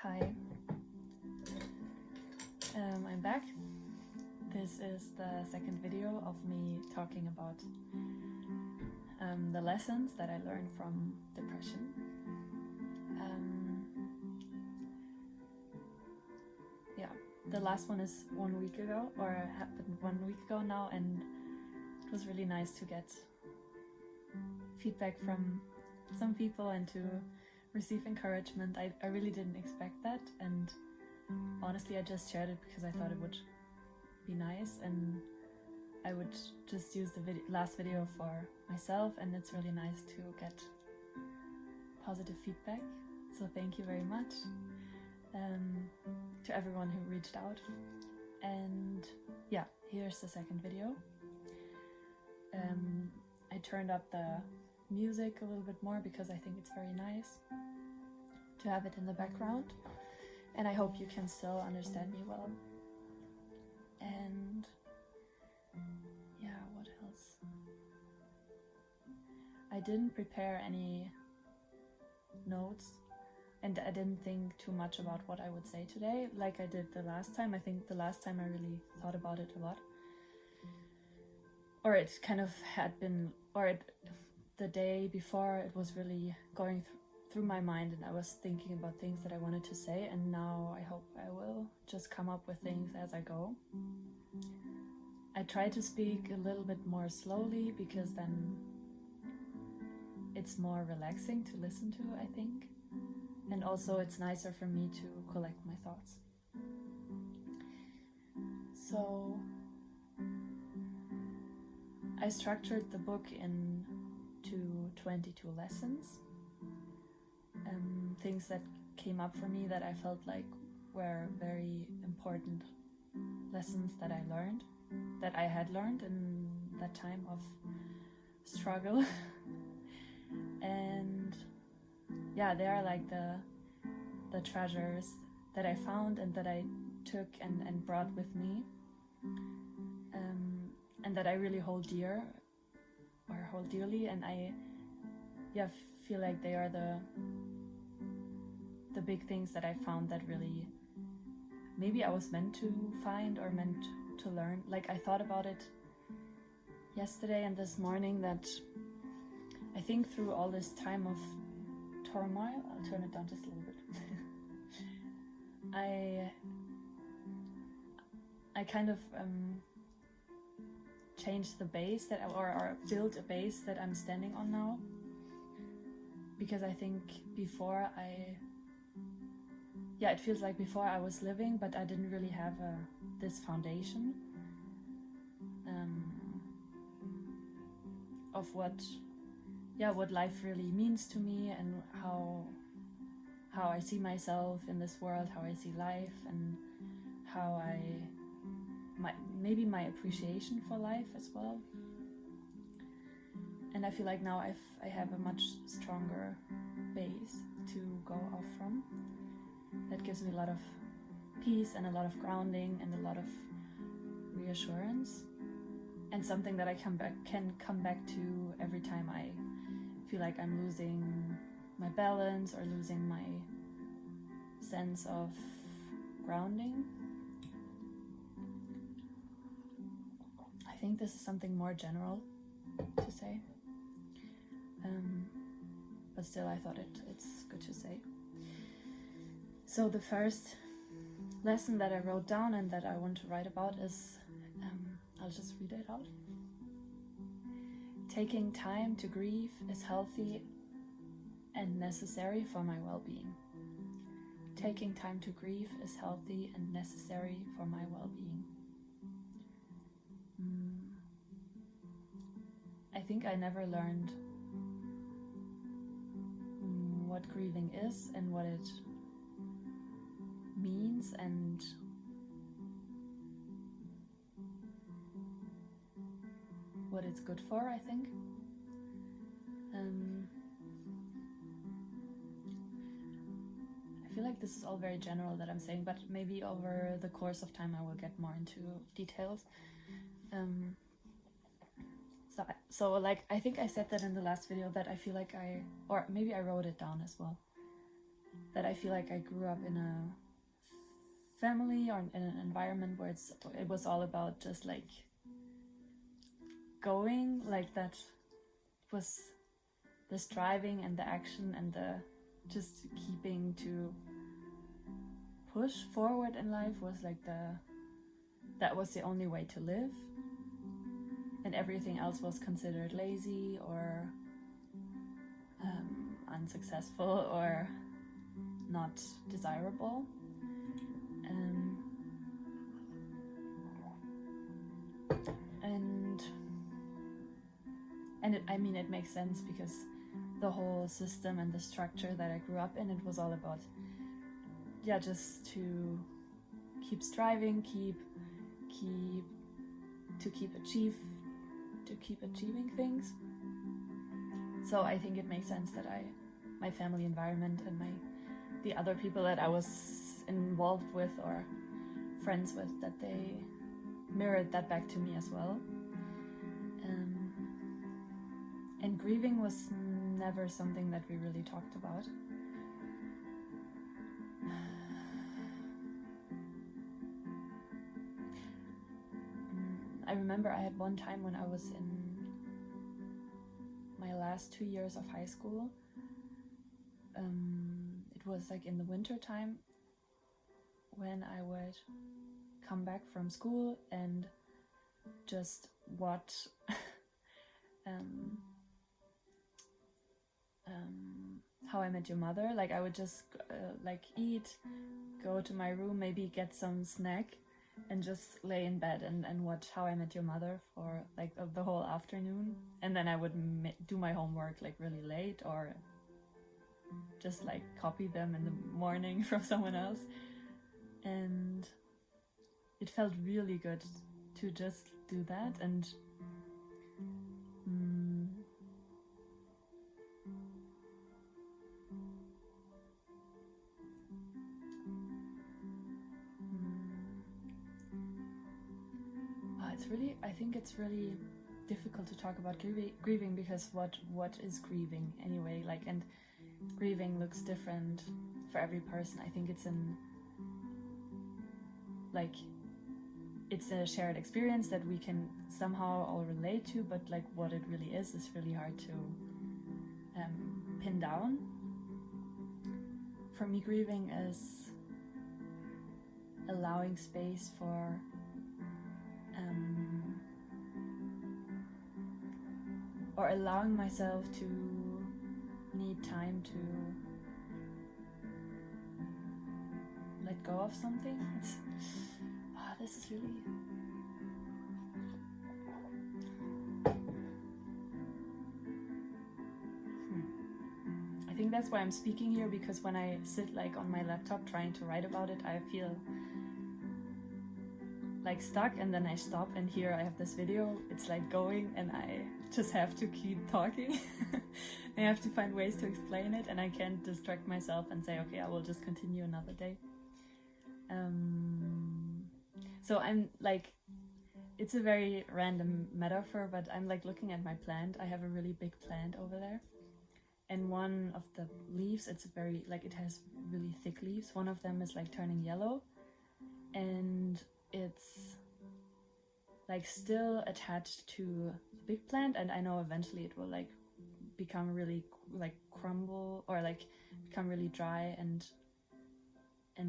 Hi, I'm back. This is the second video of me talking about the lessons that I learned from depression. The last one is 1 week ago, or happened 1 week ago now, and it was really nice to get feedback from some people and to receive encouragement. I really didn't expect that, and honestly I just shared it because I thought it would be nice and I would just use the last video for myself, and it's really nice to get positive feedback, so thank you very much to everyone who reached out. And yeah, here's the second video. I turned up the music a little bit more because I think it's very nice to have it in the background, and I hope you can still understand me well. And yeah, what else? I didn't prepare any notes, and I didn't think too much about what I would say today like I did the last time. I think the last time I really thought about it a lot, or it kind of had been, the day before it was really going through my mind, and I was thinking about things that I wanted to say, and now I hope I will just come up with things as I go. I try to speak a little bit more slowly because then it's more relaxing to listen to, I think, and also it's nicer for me to collect my thoughts. So I structured the book into 22 lessons, things that came up for me that I felt like were very important lessons that I had learned in that time of struggle. And yeah, they are like the treasures that I found and that I took and brought with me, and that I really hold dearly, and I feel like they are the big things that I found that really maybe I was meant to find or meant to learn. Like, I thought about it yesterday and this morning, that I think through all this time of turmoil, I'll turn it down just a little bit, I kind of changed the base that or built a base that I'm standing on now, because I think before it feels like before I was living, but I didn't really have this foundation of what life really means to me, and how I see myself in this world, how I see life, and how maybe my appreciation for life as well. And I feel like now I have a much stronger base to go off from. That gives me a lot of peace and a lot of grounding and a lot of reassurance, and something that I can come back to every time I feel like I'm losing my balance or losing my sense of grounding. I think this is something more general to say, but still I thought it's good to say. So the first lesson that I wrote down and that I want to write about is, I'll just read it out. Taking time to grieve is healthy and necessary for my well-being. Taking time to grieve is healthy and necessary for my well-being. I think I never learned what grieving is and what it means and what it's good for, I think. I feel like this is all very general that I'm saying, but maybe over the course of time I will get more into details. So like, I think I said that in the last video, that I feel like or maybe I wrote it down as well, that I feel like I grew up in a family or in an environment where it was all about just like going, like that was the striving and the action and the just keeping to push forward in life was like that was the only way to live, and everything else was considered lazy or unsuccessful or not desirable. And it makes sense because the whole system and the structure that I grew up in, it was all about just to keep striving, keep achieving things. So I think it makes sense that my family environment and the other people that I was involved with or friends with, that they mirrored that back to me as well. And grieving was never something that we really talked about. I remember I had one time when I was in my last 2 years of high school. It was like in the winter time when I would come back from school and just watch How I Met Your Mother. Like I would just eat, go to my room, maybe get some snack, and just lay in bed and watch How I Met Your Mother for like the whole afternoon. And then I would do my homework like really late, or just like copy them in the morning from someone else. And it felt really good to just do that. And I think it's really difficult to talk about grieving because what is grieving anyway? Like, and grieving looks different for every person. I think it's it's a shared experience that we can somehow all relate to, but like what it really is really hard to pin down. For me, grieving is allowing space for or allowing myself to need time to let go of something. This is really... I think that's why I'm speaking here, because when I sit like on my laptop trying to write about it, I feel like stuck, and then I stop, and here I have this video, it's like going, and I just have to keep talking. I have to find ways to explain it, and I can't distract myself and say, okay, I will just continue another day. So I'm like, it's a very random metaphor, but I'm like looking at my plant. I have a really big plant over there, and one of the leaves, it's very like, it has really thick leaves. One of them is like turning yellow, and it's like still attached to the big plant, and I know eventually it will like become really like crumble or like become really dry and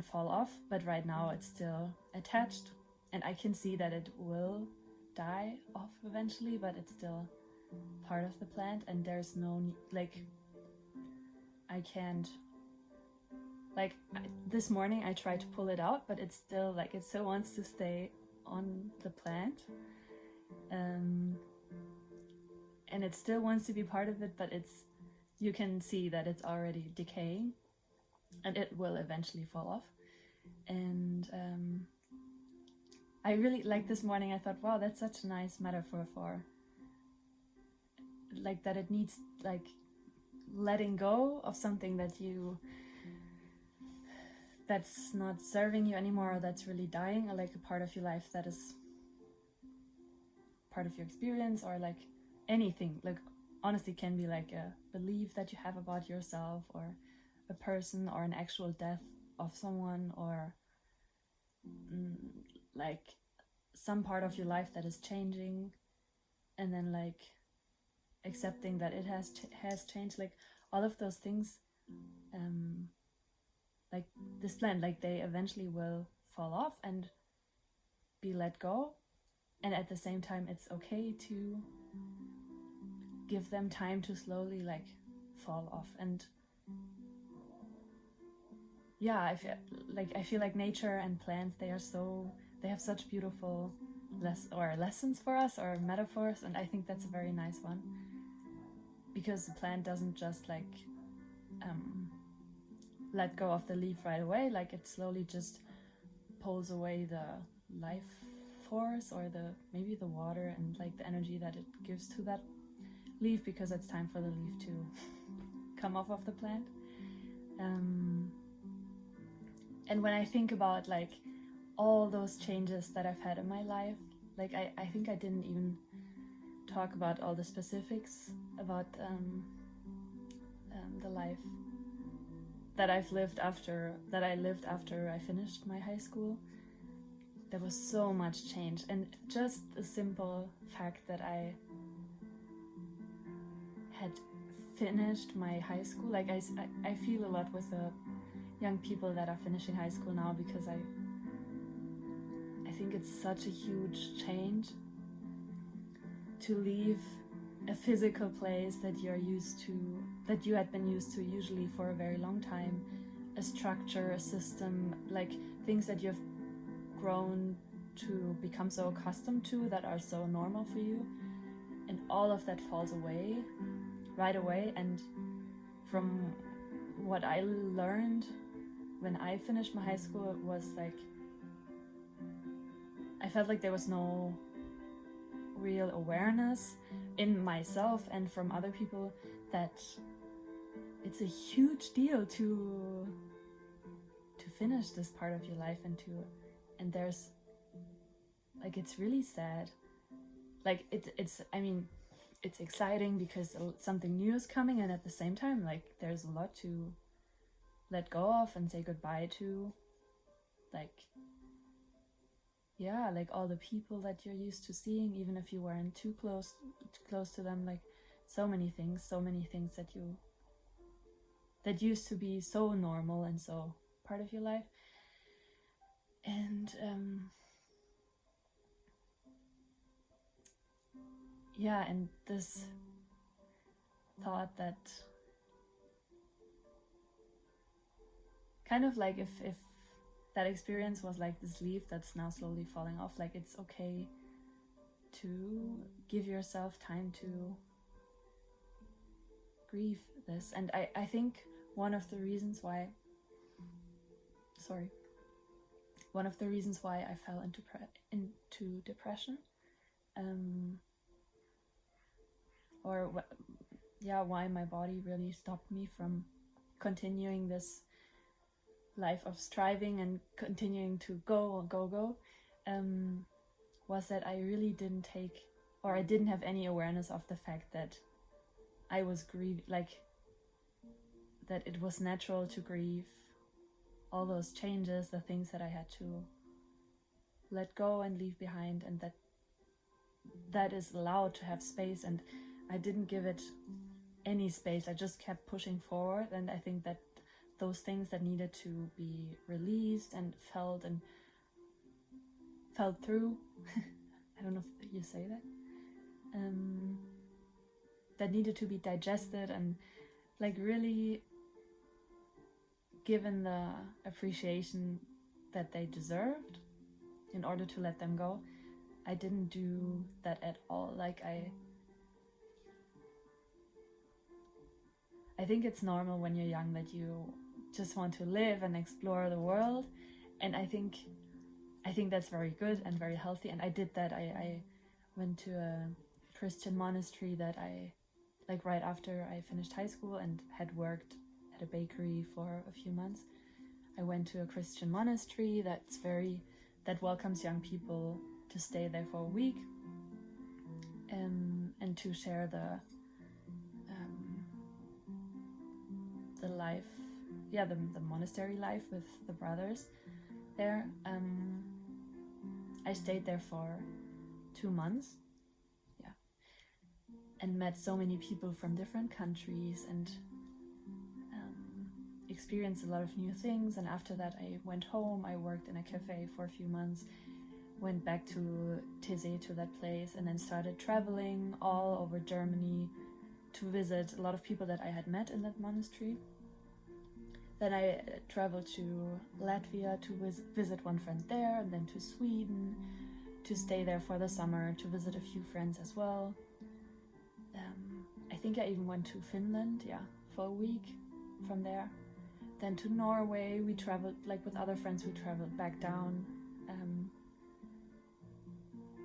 fall off, but right now it's still attached, and I can see that it will die off eventually, but it's still part of the plant, and there's no like, I can't like, this morning I tried to pull it out, but it's still like, it still wants to stay on the plant, and it still wants to be part of it, but you can see that it's already decaying, and it will eventually fall off. And I really, like this morning I thought, wow, that's such a nice metaphor for like that it needs like letting go of something that's not serving you anymore, or that's really dying, or like a part of your life that is part of your experience, or like anything, like honestly can be like a belief that you have about yourself, or a person or an actual death of someone, or like some part of your life that is changing, and then like accepting that it has changed, like all of those things, like this plant, like they eventually will fall off and be let go, and at the same time it's okay to give them time to slowly like fall off. And yeah, I feel like nature and plants, they have such beautiful lessons for us, or metaphors, and I think that's a very nice one, because the plant doesn't just like let go of the leaf right away, like it slowly just pulls away the life force, or maybe the water and like the energy that it gives to that leaf, because it's time for the leaf to come off of the plant. And when I think about like all those changes that I've had in my life, like I think I didn't even talk about all the specifics about the life that I lived after I finished my high school. There was so much change, and just the simple fact that I had finished my high school, like I feel a lot with the young people that are finishing high school now, because I think it's such a huge change to leave a physical place that you had been used to usually for a very long time, a structure, a system, like things that you've grown to become so accustomed to, that are so normal for you, and all of that falls away right away. And from what I learned when I finished my high school, it was like I felt like there was no real awareness in myself and from other people that it's a huge deal to finish this part of your life, and there's like, it's really sad, like it's I mean, it's exciting because something new is coming, and at the same time like there's a lot to let go of and say goodbye to, like yeah, like all the people that you're used to seeing, even if you weren't too close to them, like so many things that used to be so normal and so part of your life. And yeah, and this thought that kind of like if that experience was like this leaf that's now slowly falling off, like it's okay to give yourself time to grieve this. And I think one of the reasons why I fell into depression, why my body really stopped me from continuing this life of striving and continuing to go, was that I really I didn't have any awareness of the fact that I was grieving, like that it was natural to grieve all those changes, the things that I had to let go and leave behind, and that is allowed to have space. And I didn't give it any space, I just kept pushing forward. And I think that those things that needed to be released and felt through I don't know if you say that, that needed to be digested and like really given the appreciation that they deserved in order to let them go. I didn't do that at all. Like I think it's normal when you're young that you just want to live and explore the world, and I think that's very good and very healthy, and I did that. I went to a Christian monastery that I like right after I finished high school and had worked at a bakery for a few months. I went to a Christian monastery that welcomes young people to stay there for a week, and to share the life the monastery life with the brothers there. I stayed there for 2 months, and met so many people from different countries, and experienced a lot of new things. And after that I went home, I worked in a cafe for a few months, went back to Teze, to that place, and then started traveling all over Germany to visit a lot of people that I had met in that monastery. Then I traveled to Latvia to visit one friend there, and then to Sweden to stay there for the summer, to visit a few friends as well. I think I even went to Finland, for a week from there. Then to Norway, we traveled, like with other friends, we traveled back down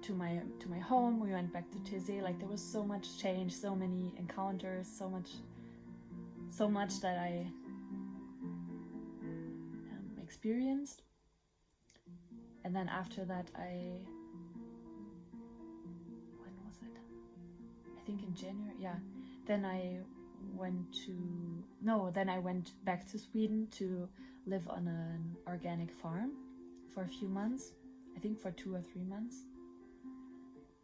to my home. We went back to Teze. Like there was so much change, so many encounters, so much that I experienced. And then after that, when was it? I think in January, Then I went back to Sweden to live on an organic farm for a few months, I think for 2 or 3 months.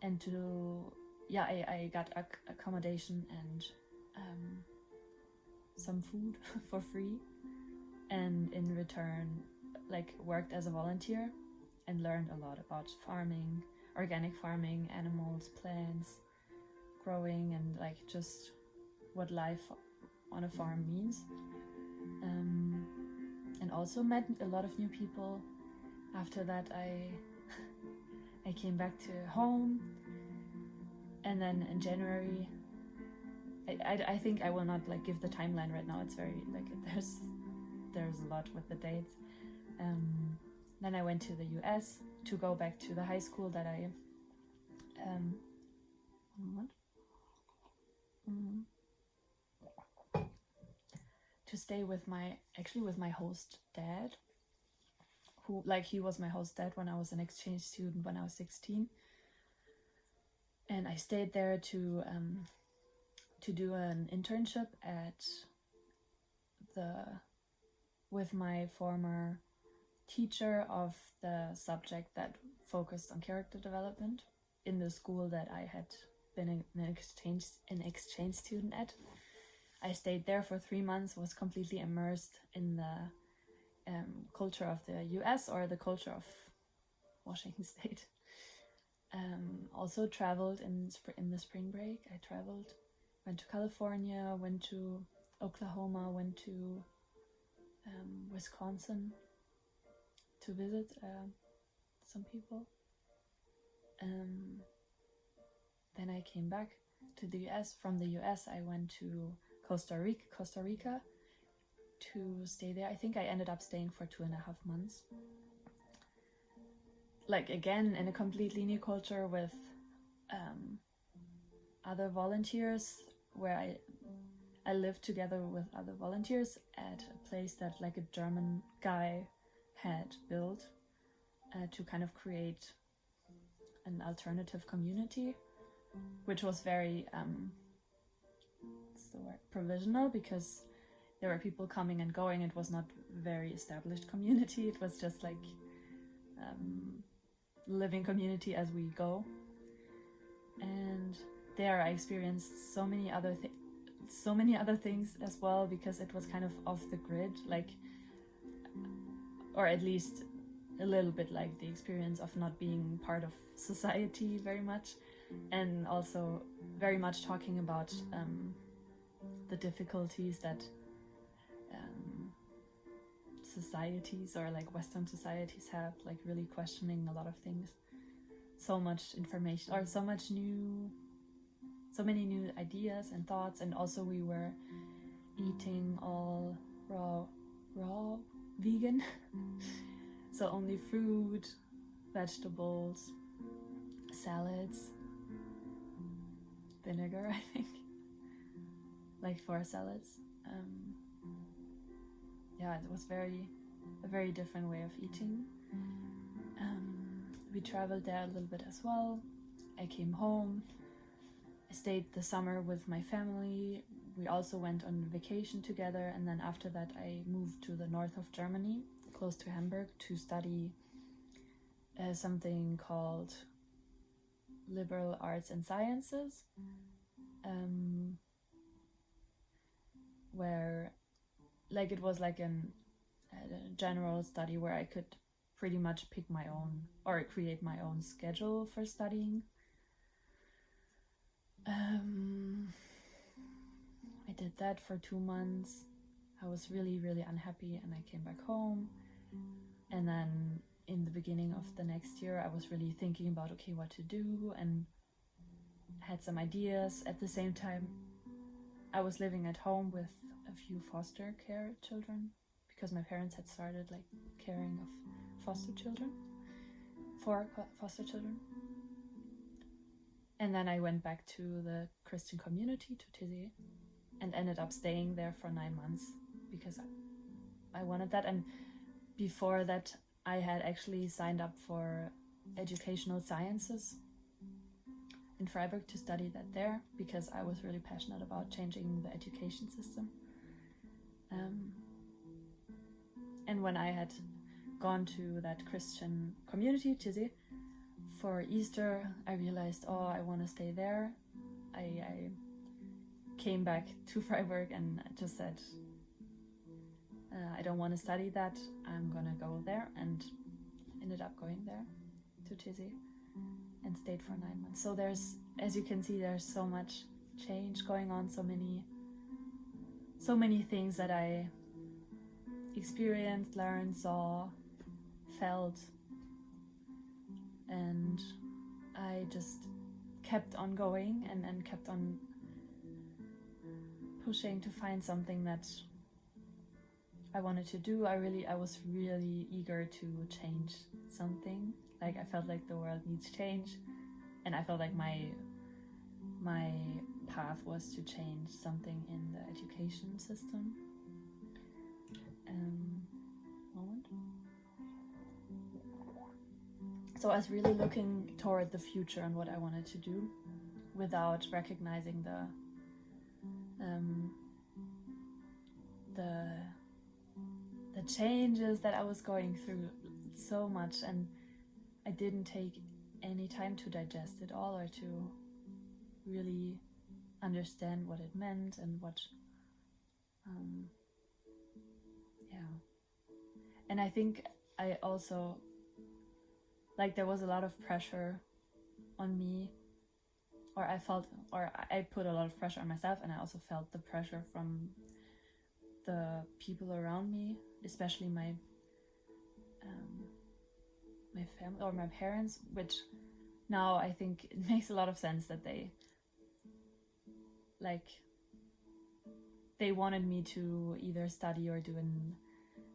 And I got accommodation and some food for free. And in return, like worked as a volunteer and learned a lot about farming, organic farming, animals, plants, growing, and like just what life on a farm means. And also met a lot of new people. After that I came back to home, and then in January I think I will not like give the timeline right now. It's very like there's a lot with the dates. Then I went to the US to go back to the high school that I to stay with my host dad, who he was my host dad when I was an exchange student when I was 16. And I stayed there to do an internship with my former teacher of the subject that focused on character development in the school that I had been an exchange student at. I stayed there for 3 months, was completely immersed in the culture of the US, or the culture of Washington State. Also traveled in the spring break. I traveled, went to California, went to Oklahoma, went to Wisconsin to visit some people. Then I came back to the US. From the US I went to Costa Rica to stay there. I think I ended up staying for 2.5 months. Like again, in a completely new culture with other volunteers, where I lived together with other volunteers at a place that like a German guy had built to kind of create an alternative community, which was very provisional, because there were people coming and going. It was not very established community. It was just like living community as we go. And there I experienced so many other things as well, because it was kind of off the grid, like, or at least a little bit like the experience of not being part of society very much, and also very much talking about the difficulties that societies, or like Western societies, have, like really questioning a lot of things. So much information, or so many new ideas and thoughts. And also we were eating all raw vegan. So only fruit, vegetables, salads, vinegar, I think, like 4 salads. It was a very different way of eating. We traveled there a little bit as well. I came home. I stayed the summer with my family. we also went on vacation together, and then after that I moved to the north of Germany, close to Hamburg, to study something called liberal arts and sciences, where like it was like a general study where I could pretty much pick my own or create my own schedule for studying. I did that for 2 months. I was really, really unhappy, and I came back home. And then in the beginning of the next year, I was really thinking about, okay, what to do, and had some ideas. At the same time, I was living at home with a few foster care children, because my parents had started like caring of foster children, for foster children. And then I went back to the Christian community, to Tizzy, and ended up staying there for 9 months because I wanted that. And before that, I had actually signed up for educational sciences in Freiburg to study that there, because I was really passionate about changing the education system. And when I had gone to that Christian community, Tizzy, for Easter, I realized, oh, I want to stay there. I came back to Freiburg and just said, I don't want to study that. I'm gonna go there, and ended up going there to Tizzy and stayed for 9 months. So there's, as you can see, there's so much change going on, so many things that I experienced, learned, saw, felt, and I just kept on going and kept on pushing to find something that I wanted to do. I was really eager to change something. Like, I felt like the world needs change, and I felt like my path was to change something in the education system. Moment. So I was really looking toward the future and what I wanted to do, without recognizing the changes that I was going through so much, and I didn't take any time to digest it all, or to really understand what it meant and what and I think I also, like, there was a lot of pressure on me, or I put a lot of pressure on myself, and I also felt the pressure from the people around me, especially my family or my parents, which now I think it makes a lot of sense that they wanted me to either study or do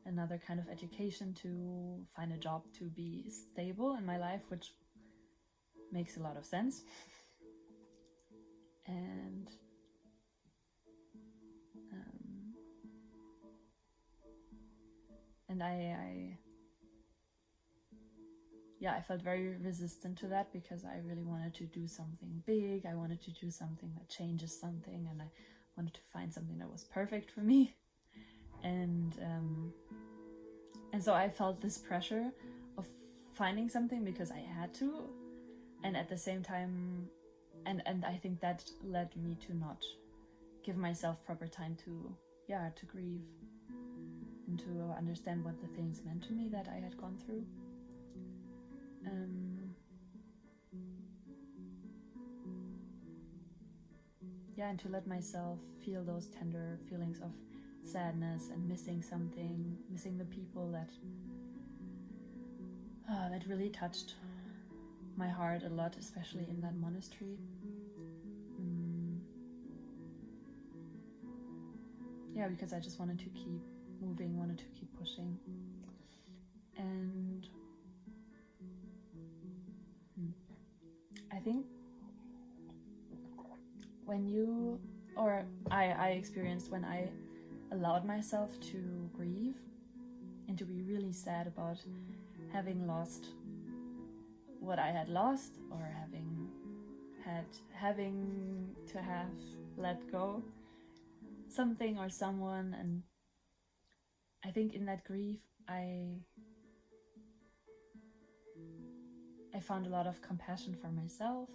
another kind of education, to find a job, to be stable in my life, which makes a lot of sense. And I felt very resistant to that, because I really wanted to do something big. I wanted to do something that changes something, and I wanted to find something that was perfect for me. And so I felt this pressure of finding something because I had to, and at the same time, and I think that led me to not give myself proper time to grieve and to understand what the things meant to me that I had gone through. And to let myself feel those tender feelings of sadness and missing something, missing the people that really touched my heart a lot, especially in that monastery. Because I just wanted to keep moving, wanted to keep pushing. And I think I experienced when I allowed myself to grieve and to be really sad about having lost what I had lost, or having to have let go, something or someone. And I think in that grief I found a lot of compassion for myself,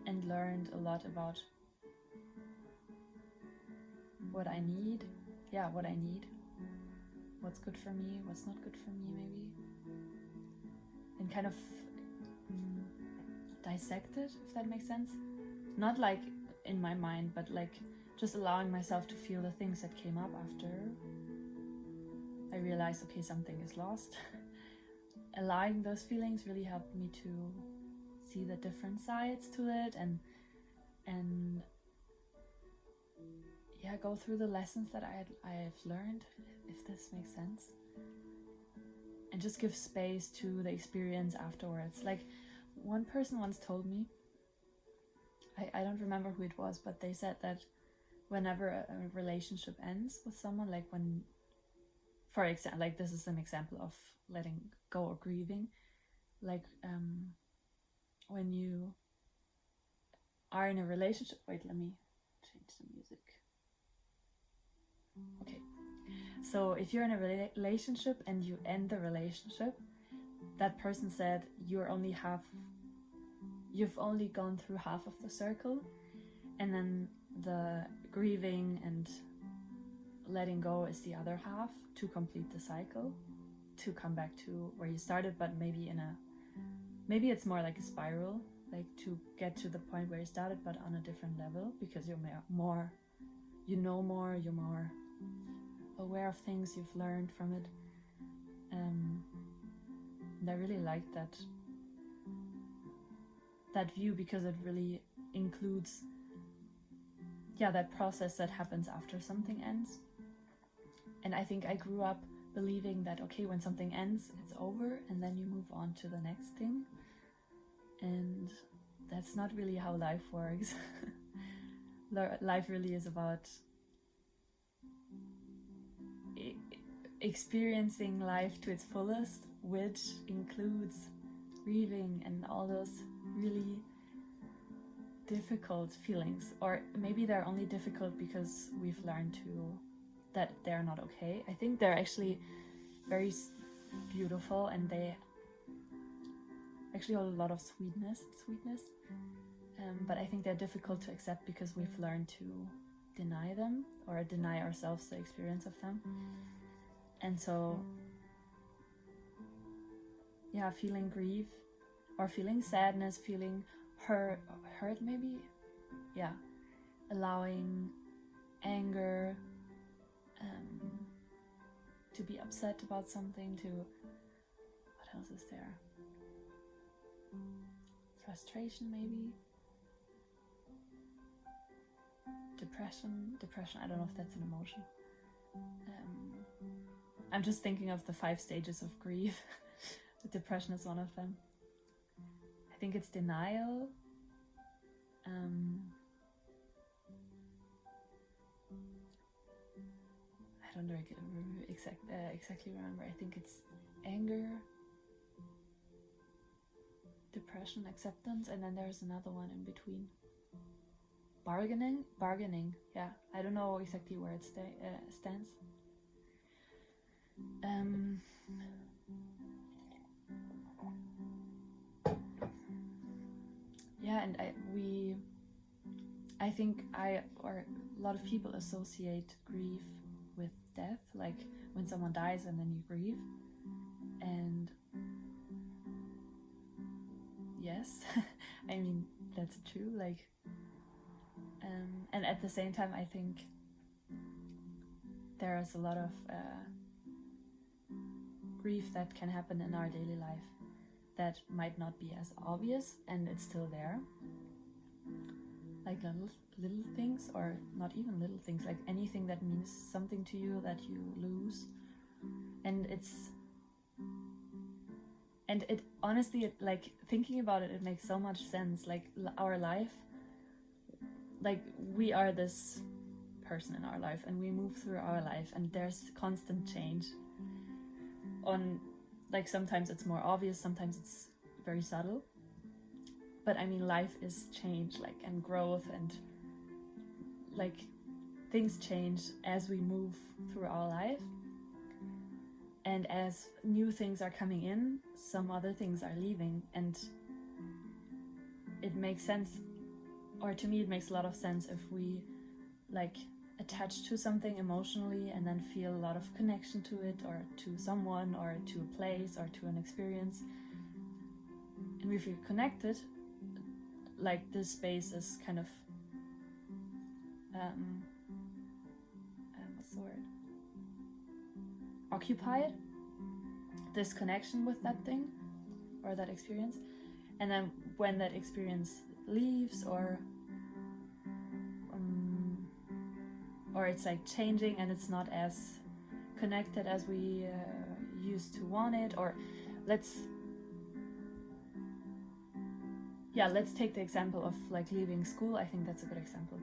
and learned a lot about what I need, what's good for me, what's not good for me, maybe, and kind of dissect it, if that makes sense. Not like in my mind, but like just allowing myself to feel the things that came up after I realized, okay, something is lost. Allowing those feelings really helped me to see the different sides to it, and yeah, go through the lessons that I've learned, if this makes sense, and just give space to the experience afterwards. Like one person once told me, I don't remember who it was, but they said that whenever a relationship ends with someone, like when, for example, like this is an example of letting go or grieving, like when you are in a relationship, wait, let me change the music. Okay, so if you're in a relationship and you end the relationship, that person said you've only gone through half of the circle, and then the grieving and letting go is the other half to complete the cycle, to come back to where you started, but maybe it's more like a spiral, like to get to the point where you started, but on a different level, because you're more, you're more aware of things, you've learned from it. And I really like that view, because it really includes that process that happens after something ends. And I think I grew up believing that, okay, when something ends, it's over, and then you move on to the next thing. And that's not really how life works. Life really is about experiencing life to its fullest, which includes grieving and all those really difficult feelings. Or maybe they're only difficult because we've learned that they're not okay. I think they're actually very beautiful, and they actually hold a lot of sweetness. But I think they're difficult to accept because we've learned to deny them, or deny ourselves the experience of them. And so, feeling grief, or feeling sadness, feeling hurt maybe, allowing anger, to be upset about something, to, what else is there? Frustration maybe. Depression, I don't know if that's an emotion. I'm just thinking of the 5 stages of grief. The depression is one of them. I think it's denial. I don't exactly remember. I think it's anger, depression, acceptance, and then there's another one in between. Bargaining. Yeah, I don't know exactly where it stands. And I think a lot of people associate grief with death, like when someone dies and then you grieve. And yes, I mean, that's true, like, and at the same time, I think there is a lot of grief that can happen in our daily life that might not be as obvious, and it's still there. Like little things, or not even little things, like anything that means something to you that you lose. And it honestly, like, thinking about it, it makes so much sense. Like our life, like we are this person in our life, and we move through our life, and there's constant change. Like sometimes it's more obvious, sometimes it's very subtle. but I mean, life is change, like, and growth, and like things change as we move through our life. And as new things are coming in, some other things are leaving, and it makes sense, or to me it makes a lot of sense, if we like attach to something emotionally and then feel a lot of connection to it, or to someone, or to a place, or to an experience, and we feel connected, like this space is kind of what's the word, occupied, this connection with that thing or that experience. And then when that experience leaves, or it's like changing and it's not as connected as we used to want it, or let's take the example of like leaving school. I think that's a good example.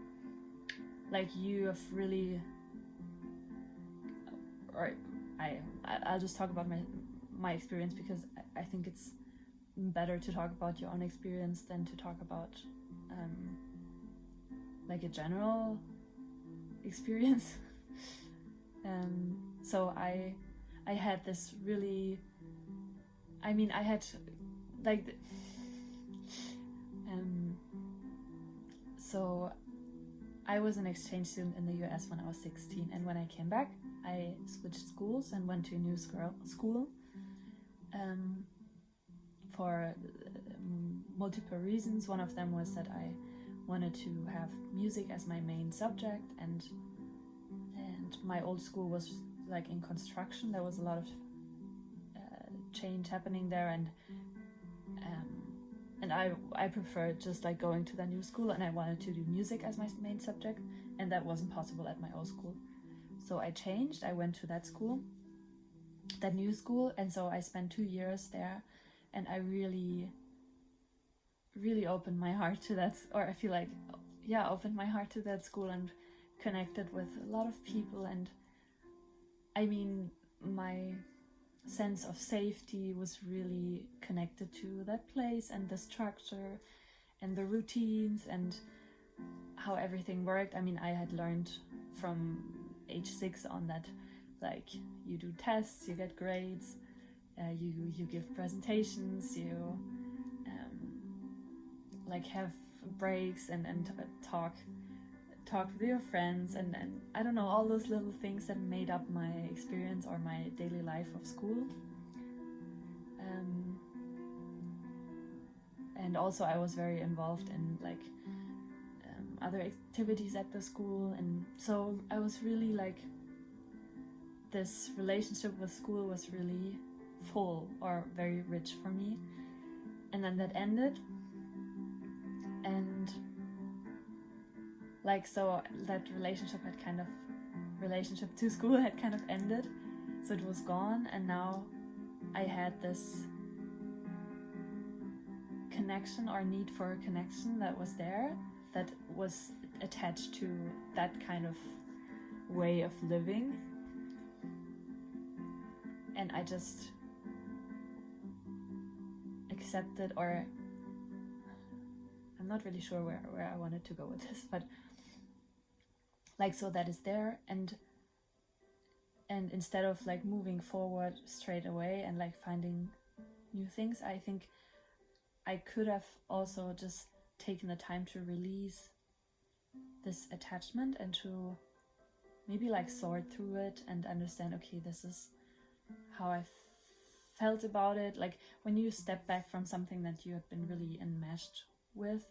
Like, you have really, or I'll just talk about my experience, because I think it's better to talk about your own experience than to talk about like a general experience. So I had this really, I mean, I had like so I was an exchange student in the US when I was 16, and when I came back I switched schools and went to a new school for multiple reasons. One of them was that I wanted to have music as my main subject, and my old school was like in construction. There was a lot of change happening there, and I preferred just like going to the new school, and I wanted to do music as my main subject, and that wasn't possible at my old school. So I changed. I went to that school, that new school, and so I spent 2 years there, and I really opened my heart to that, or I feel like, yeah, opened my heart to that school and connected with a lot of people. And I mean, my sense of safety was really connected to that place and the structure and the routines and how everything worked. I mean, I had learned from age 6 on that, like, you do tests, you get grades, you give presentations, you like have breaks and talk with your friends, and I don't know, all those little things that made up my experience or my daily life of school. And also I was very involved in like other activities at the school, and so I was really like, this relationship with school was really full or very rich for me. And then that ended, and like, so that relationship to school had kind of ended, so it was gone, and now I had this connection or need for a connection that was there, that was attached to that kind of way of living. And I just accepted, or I'm not really sure where I wanted to go with this, but like, so that is there, and instead of like moving forward straight away and like finding new things, I think I could have also just taken the time to release this attachment and to maybe like sort through it and understand, okay, this is how I felt about it. Like, when you step back from something that you have been really enmeshed with,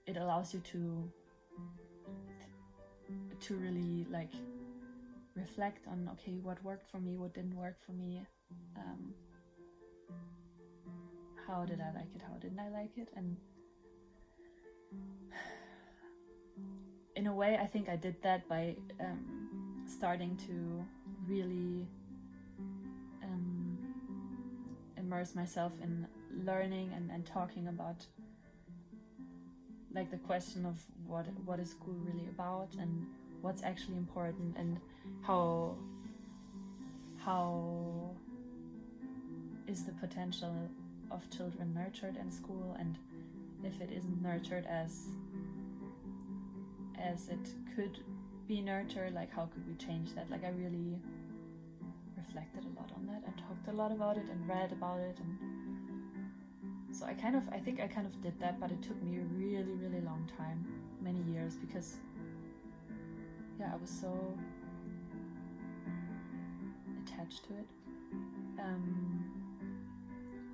it allows you to really like reflect on, okay, what worked for me, what didn't work for me, how did I like it, how didn't I like it. And in a way I think I did that by starting to really immerse myself in learning and talking about like the question of what is school really about, and what's actually important, and how is the potential of children nurtured in school, and if it isn't nurtured as it could be nurtured, like how could we change that? Like I really reflected a lot on that and talked a lot about it and read about it, and so I think I kind of did that, but it took me a really, really long time, many years, because I was so attached to it.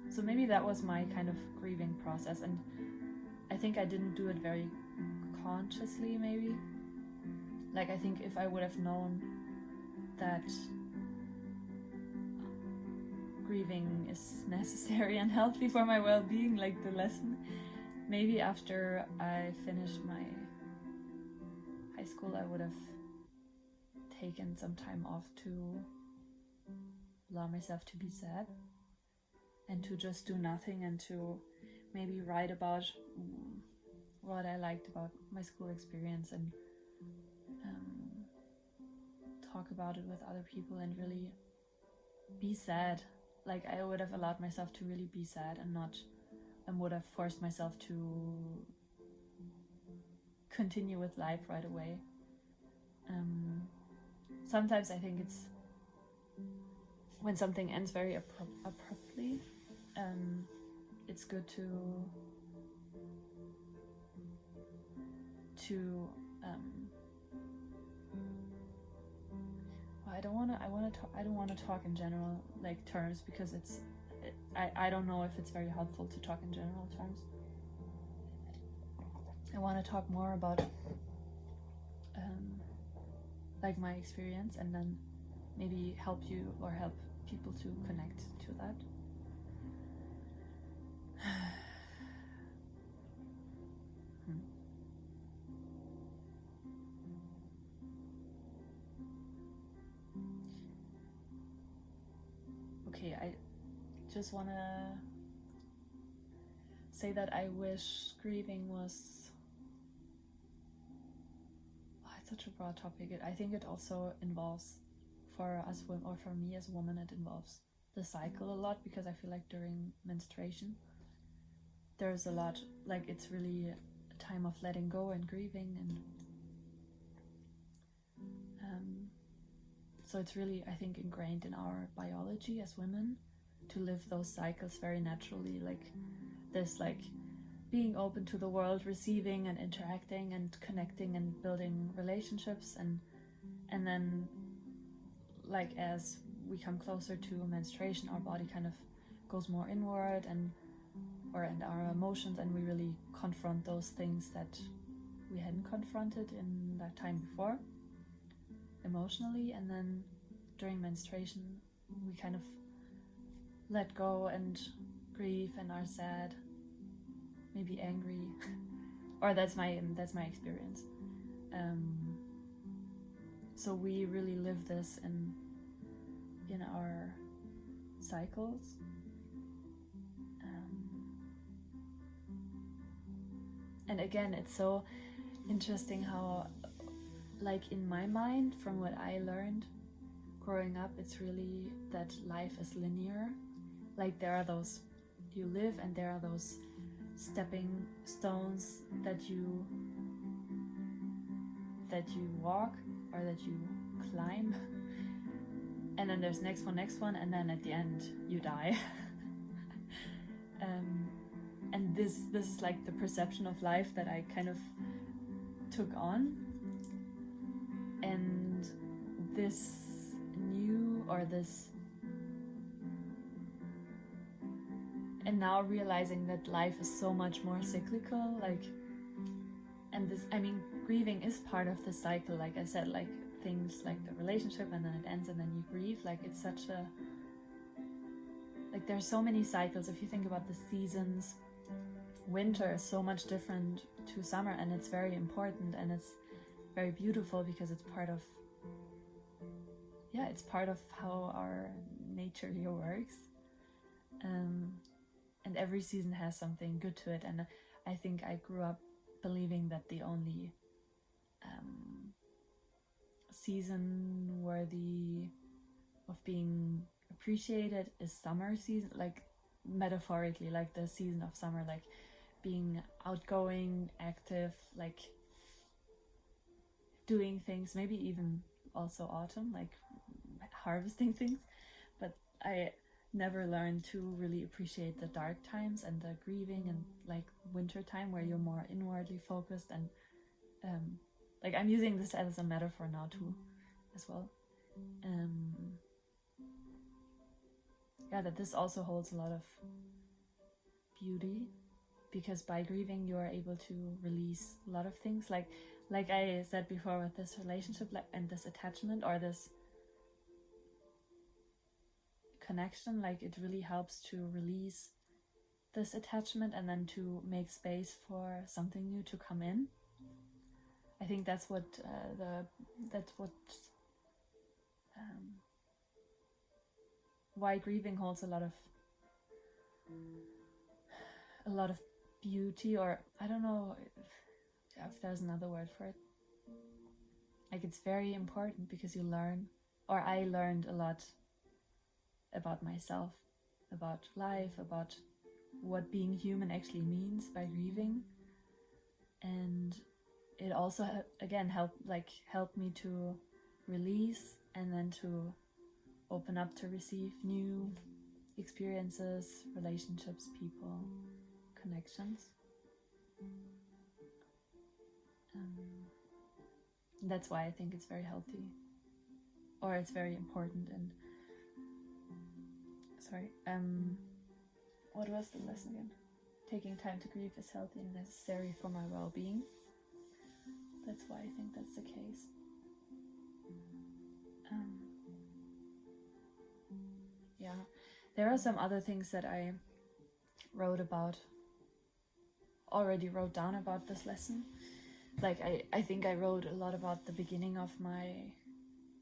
So maybe that was my kind of grieving process, and I think I didn't do it very consciously, maybe. Like I think if I would have known that grieving is necessary and healthy for my well-being, like the lesson, maybe after I finished my high school I would have taken some time off to allow myself to be sad and to just do nothing, and to maybe write about what I liked about my school experience, and talk about it with other people and really be sad. Like I would have allowed myself to really be sad and would have forced myself to continue with life right away. Sometimes I think it's when something ends very abruptly, it's good to I don't want to talk in general like terms, because I don't know if it's very helpful to talk in general terms. I want to talk more about like my experience, and then maybe help you or help people to connect to that. Okay, I just want to say that I wish grieving was... it's such a broad topic. I think it also involves, for us women, or for me as a woman, it involves the cycle a lot, because I feel like during menstruation there's a lot, like it's really a time of letting go and grieving, and so it's really, I think, ingrained in our biology as women to live those cycles very naturally, like this, like being open to the world, receiving and interacting and connecting and building relationships, and then like as we come closer to menstruation, our body kind of goes more inward, and our emotions, and we really confront those things that we hadn't confronted in that time before emotionally. And then during menstruation we kind of let go and grieve and are sad, maybe angry, or that's my experience. So we really live this in our cycles. And again, it's so interesting how, like in my mind, from what I learned growing up, it's really that life is linear. Like there are those, you live, and there are those stepping stones that you walk, or that you climb, and then there's next one, and then at the end you die. And this is like the perception of life that I kind of took on, and this and now realizing that life is so much more cyclical, like, and this, I mean, grieving is part of the cycle, like I said, like things like the relationship, and then it ends, and then you grieve. Like it's such a, like there's so many cycles. If you think about the seasons, winter is so much different to summer, and it's very important, and it's very beautiful, because it's part of how our nature here works. And every season has something good to it, and I think I grew up believing that the only season worthy of being appreciated is summer season, like metaphorically, like the season of summer, like being outgoing, active, like doing things, maybe even also autumn, like harvesting things. But I never learned to really appreciate the dark times and the grieving and like winter time where you're more inwardly focused and like I'm using this as a metaphor now too as well. Yeah, that this also holds a lot of beauty, because by grieving you are able to release a lot of things, like I said before with this relationship, like, and this attachment or this connection, like it really helps to release this attachment and then to make space for something new to come in. I think that's what why grieving holds a lot of beauty, or I don't know if there's another word for it. Like it's very important because you learn, or I learned a lot about myself, about life, about what being human actually means by grieving. And it also again helped me to release and then to open up to receive new experiences, relationships, people, connections. That's why I think it's very healthy, or it's very important. And what was the lesson again? Taking time to grieve is healthy and necessary for my well-being. That's why I think that's the case. Yeah, there are some other things that I already wrote down about this lesson. Like I think I wrote a lot about the beginning of my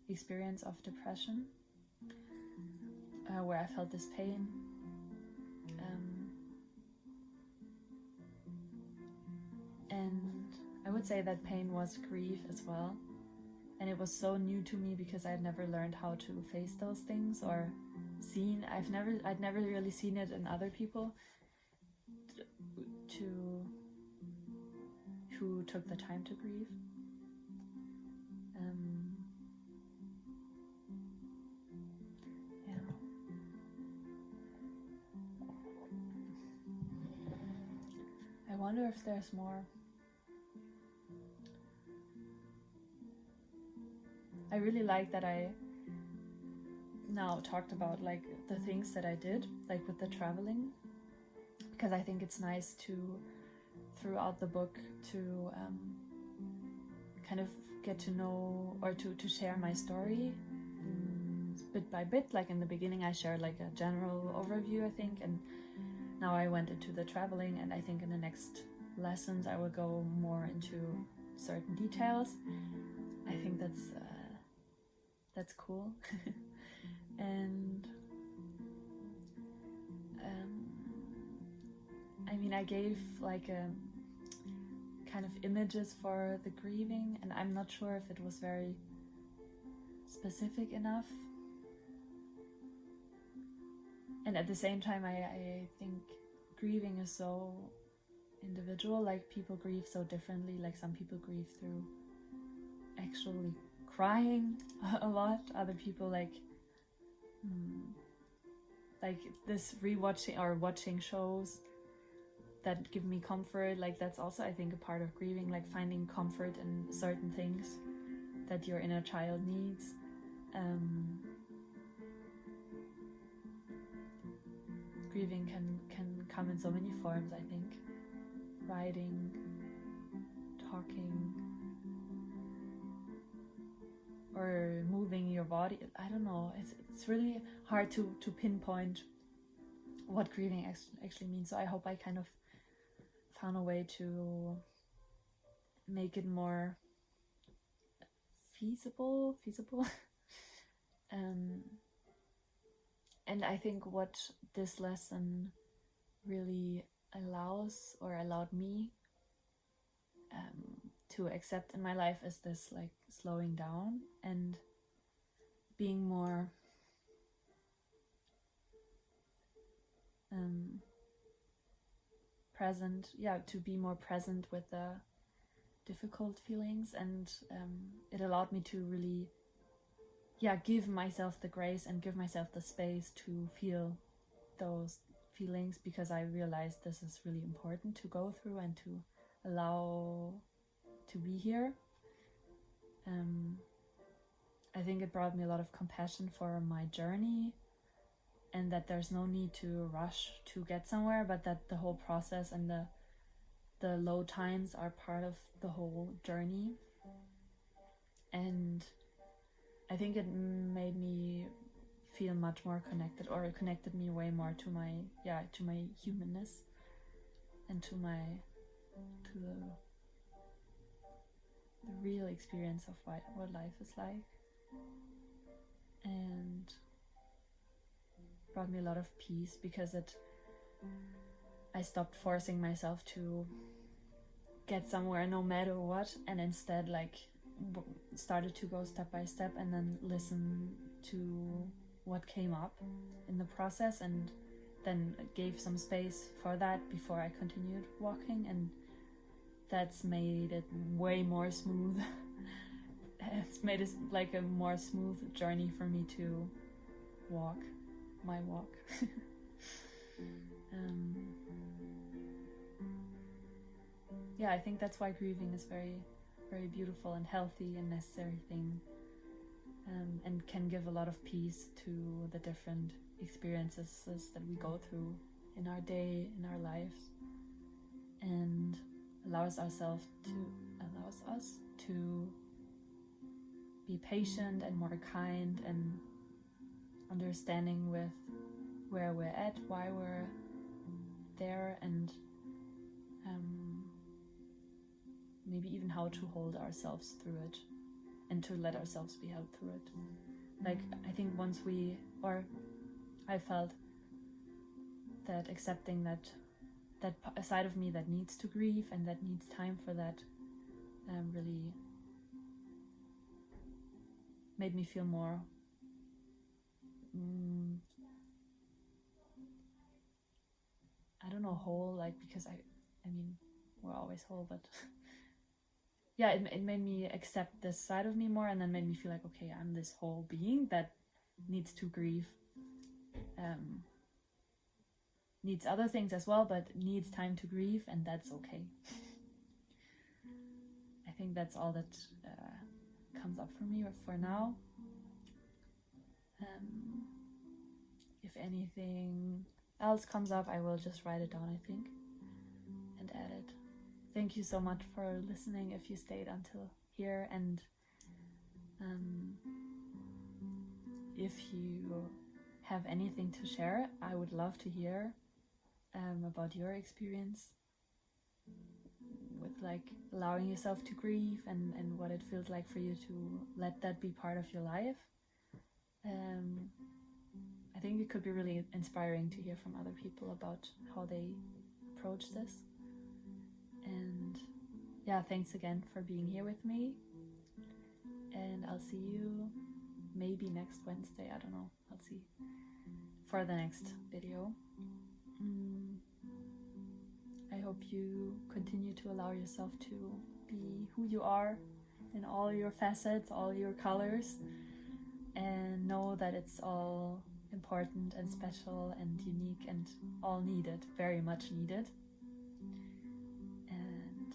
experience of depression, where I felt this pain. And I would say that pain was grief as well. And it was so new to me because I'd never learned how to face those things or I'd never really seen it in other people who took the time to grieve. Yeah. I wonder if there's more. I really like that I now talked about like the things that I did, like with the traveling, because I think it's nice to, throughout the book, to kind of get to know or to share my story bit by bit. Like in the beginning I shared like a general overview, I think, and now I went into the traveling, and I think in the next lessons I will go more into certain details. I think that's cool. And I mean, I gave like a kind of images for the grieving, and I'm not sure if it was very specific enough. And at the same time, I think grieving is so individual. Like people grieve so differently. Like some people grieve through actually crying a lot. Other people like this rewatching or watching shows that give me comfort. Like that's also, I think, a part of grieving, like finding comfort in certain things that your inner child needs. Grieving can come in so many forms, I think. Writing, talking, or moving your body. I don't know, it's really hard to pinpoint what grieving actually means. So I hope I kind of found a way to make it more feasible. And I think what this lesson really allowed me to accept in my life is this like slowing down and being more present, to be more present with the difficult feelings, and it allowed me to really give myself the grace and give myself the space to feel those feelings, because I realized this is really important to go through and to allow to be here. I think it brought me a lot of compassion for my journey, and that there's no need to rush to get somewhere, but that the whole process and the low times are part of the whole journey. And I think it made me feel much more connected, or it connected me way more to my humanness, and to the real experience of what life is like, and brought me a lot of peace, because I stopped forcing myself to get somewhere no matter what, and instead started to go step by step, and then listen to what came up in the process, and then gave some space for that before I continued walking, and that's made it way more smooth. It's made it like a more smooth journey for me to walk my walk. I think that's why grieving is very, very beautiful and healthy and necessary thing, and can give a lot of peace to the different experiences that we go through in our day, in our lives, and allows us to be patient and more kind and understanding with where we're at, why we're there, and maybe even how to hold ourselves through it, and to let ourselves be held through it. Like, I think I felt that accepting that a side of me that needs to grieve and that needs time for that really made me feel more I don't know, whole, like, because I mean, we're always whole, but it made me accept this side of me more, and then made me feel like, okay, I'm this whole being that needs to grieve, needs other things as well, but needs time to grieve, and that's okay. I think that's all that comes up for me for now. If anything else comes up, I will just write it down, I think, and add it. Thank you so much for listening, if you stayed until here, and if you have anything to share, I would love to hear about your experience with allowing yourself to grieve, and what it feels like for you to let that be part of your life. I think it could be really inspiring to hear from other people about how they approach this. And thanks again for being here with me, and I'll see you maybe next Wednesday, I don't know, I'll see, for the next video. I hope you continue to allow yourself to be who you are in all your facets, all your colors, and know that it's all important and special and unique and all needed, very much needed. And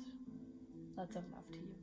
lots of love to you.